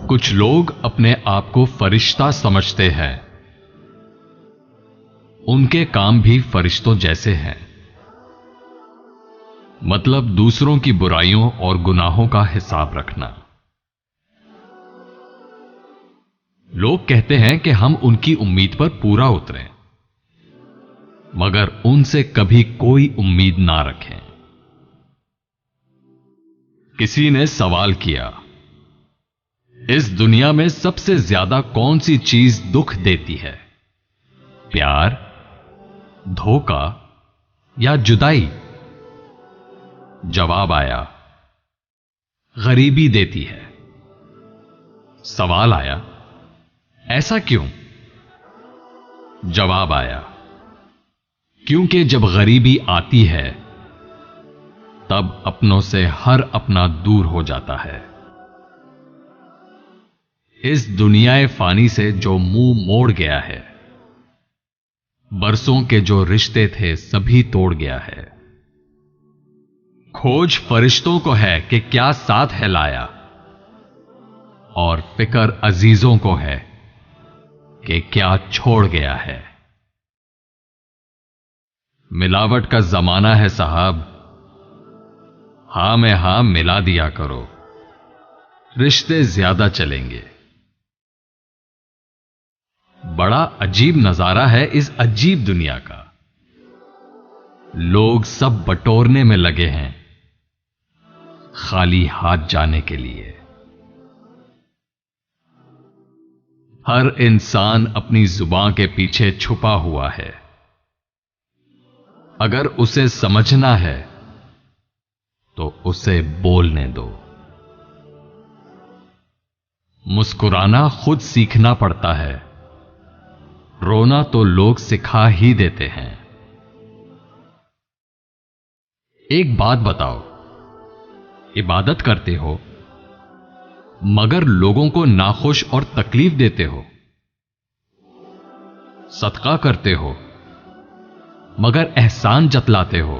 कुछ लोग अपने आप को फरिश्ता समझते हैं। उनके काम भी फरिश्तों जैसे हैं, मतलब दूसरों की बुराइयों और गुनाहों का हिसाब रखना। लोग कहते हैं कि हम उनकी उम्मीद पर पूरा उतरें, मगर उनसे कभी कोई उम्मीद ना रखें। किसी ने सवाल किया, इस दुनिया में सबसे ज्यादा कौन सी चीज दुख देती है? प्यार, धोखा या जुदाई? जवाब आया, गरीबी देती है। सवाल आया, ऐसा क्यों? जवाब आया, क्योंकि जब गरीबी आती है तब अपनों से हर अपना दूर हो जाता है। इस दुनियाए फानी से जो मुंह मोड़ गया है, बरसों के जो रिश्ते थे सभी तोड़ गया है। खोज फरिश्तों को है कि क्या साथ है लाया, और फिक्र अजीजों को है कि क्या छोड़ गया है। मिलावट का जमाना है साहब, हां में हां मिला दिया करो, रिश्ते ज्यादा चलेंगे। बड़ा अजीब नजारा है इस अजीब दुनिया का। लोग सब बटोरने में लगे हैं, खाली हाथ जाने के लिए। हर इंसान अपनी जुबान के पीछे छुपा हुआ है। अगर उसे समझना है तो उसे बोलने दो। मुस्कुराना खुद सीखना पड़ता है, रोना तो लोग सिखा ही देते हैं। एक बात बताओ, इबादत करते हो मगर लोगों को नाखुश और तकलीफ देते हो। सदका करते हो मगर एहसान जतलाते हो।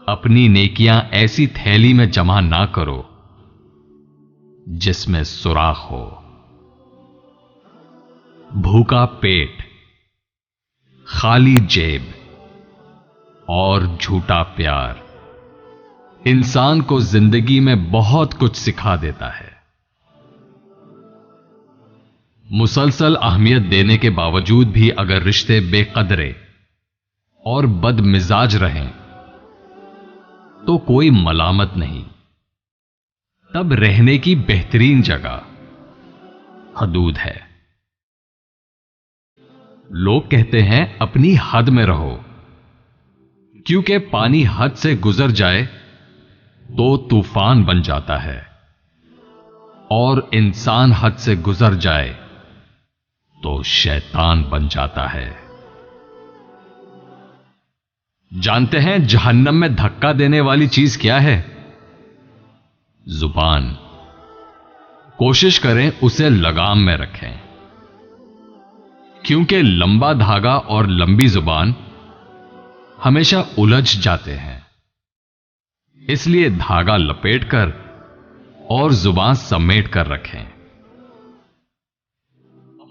अपनी नेकियां ऐसी थैली में जमा ना करो जिसमें सुराख हो। भूखा पेट, खाली जेब और झूठा प्यार इंसान को जिंदगी में बहुत कुछ सिखा देता है। मुसलसल अहमियत देने के बावजूद भी अगर रिश्ते बेकदरे और बदमिजाज रहें तो कोई मलामत नहीं। तब रहने की बेहतरीन जगह हदूद है। लोग कहते हैं अपनी हद में रहो, क्योंकि पानी हद से गुजर जाए तो तूफान बन जाता है, और इंसान हद से गुजर जाए तो शैतान बन जाता है। जानते हैं जहन्नम में धक्का देने वाली चीज क्या है? जुबान। कोशिश करें उसे लगाम में रखें, क्योंकि लंबा धागा और लंबी जुबान हमेशा उलझ जाते हैं। इसलिए धागा लपेटकर और जुबान समेट कर रखें।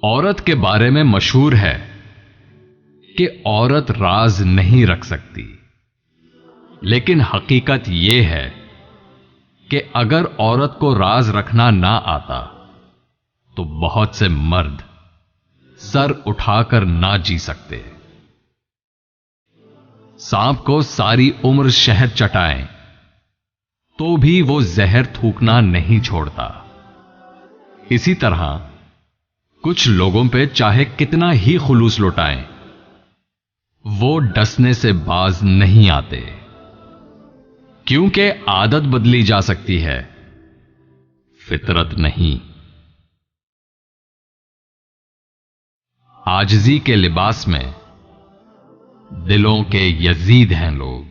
औरत के बारे में मशहूर है कि औरत राज नहीं रख सकती, लेकिन हकीकत यह है कि अगर औरत को राज रखना ना आता तो बहुत से मर्द सर उठाकर ना जी सकते। सांप को सारी उम्र शहद चटाएं तो भी वो जहर थूकना नहीं छोड़ता। इसी तरह कुछ लोगों पे चाहे कितना ही खुलूस लुटाएं, वो डसने से बाज नहीं आते, क्योंकि आदत बदली जा सकती है, फितरत नहीं। आजिज़ी के लिबास में दिलों के यजीद हैं लोग।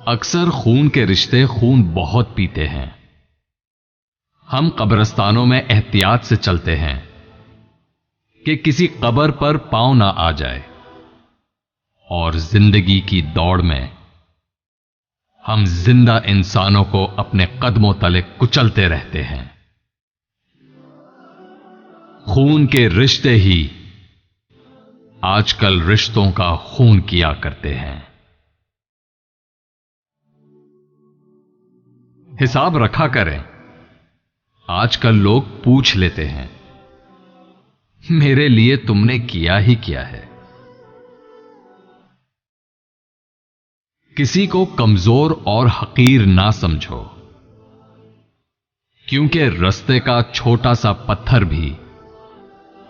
अक्सर खून के रिश्ते खून बहुत पीते हैं। हम कब्रिस्तानों में एहतियात से चलते हैं कि किसी कब्र पर पांव ना आ जाए, और जिंदगी की दौड़ में हम जिंदा इंसानों को अपने कदमों तले कुचलते रहते हैं। खून के रिश्ते ही आजकल रिश्तों का खून किया करते हैं। हिसाब रखा करें। आजकल लोग पूछ लेते हैं, मेरे लिए तुमने किया ही क्या है। किसी को कमजोर और हकीर ना समझो, क्योंकि रास्ते का छोटा सा पत्थर भी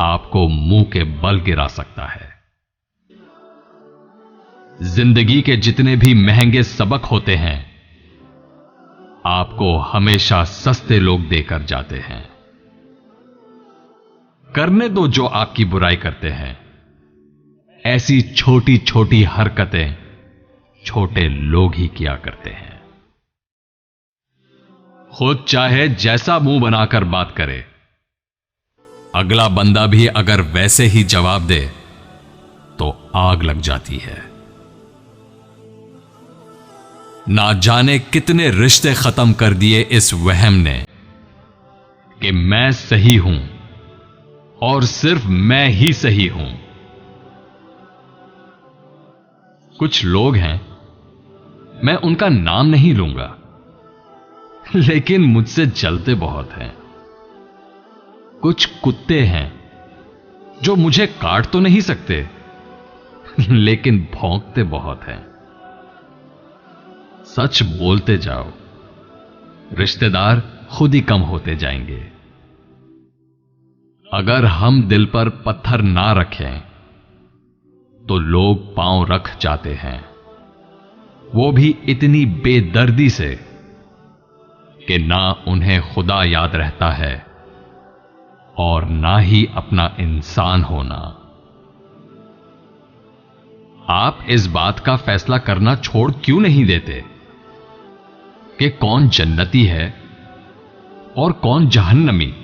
आपको मुंह के बल गिरा सकता है। जिंदगी के जितने भी महंगे सबक होते हैं, आपको हमेशा सस्ते लोग देकर जाते हैं। करने दो जो आपकी बुराई करते हैं। ऐसी छोटी छोटी हरकतें छोटे लोग ही किया करते हैं। खुद चाहे जैसा मुंह बनाकर बात करे, अगला बंदा भी अगर वैसे ही जवाब दे तो आग लग जाती है। ना जाने कितने रिश्ते खत्म कर दिए इस वहम ने कि मैं सही हूं और सिर्फ मैं ही सही हूं। कुछ लोग हैं, मैं उनका नाम नहीं लूंगा, लेकिन मुझसे जलते बहुत हैं। कुछ कुत्ते हैं जो मुझे काट तो नहीं सकते, लेकिन भौंकते बहुत हैं। सच बोलते जाओ, रिश्तेदार खुद ही कम होते जाएंगे। अगर हम दिल पर पत्थर ना रखें तो लोग पांव रख जाते हैं, वो भी इतनी बेदर्दी से कि ना उन्हें खुदा याद रहता है और ना ही अपना इंसान होना। आप इस बात का फैसला करना छोड़ क्यों नहीं देते कि कौन जन्नती है और कौन जहन्नमी?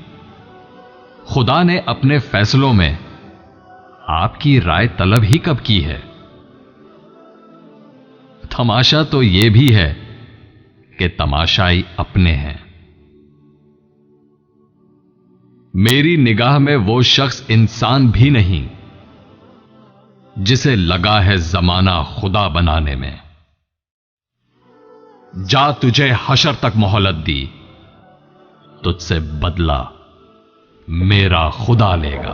खुदा ने अपने फैसलों में आपकी राय तलब ही कब की है? तमाशा तो यह भी है कि तमाशाई अपने हैं। मेरी निगाह में वो शख्स इंसान भी नहीं जिसे लगा है जमाना खुदा बनाने में। जा, तुझे हशर तक मोहलत दी, तुझसे बदला मेरा खुदा लेगा।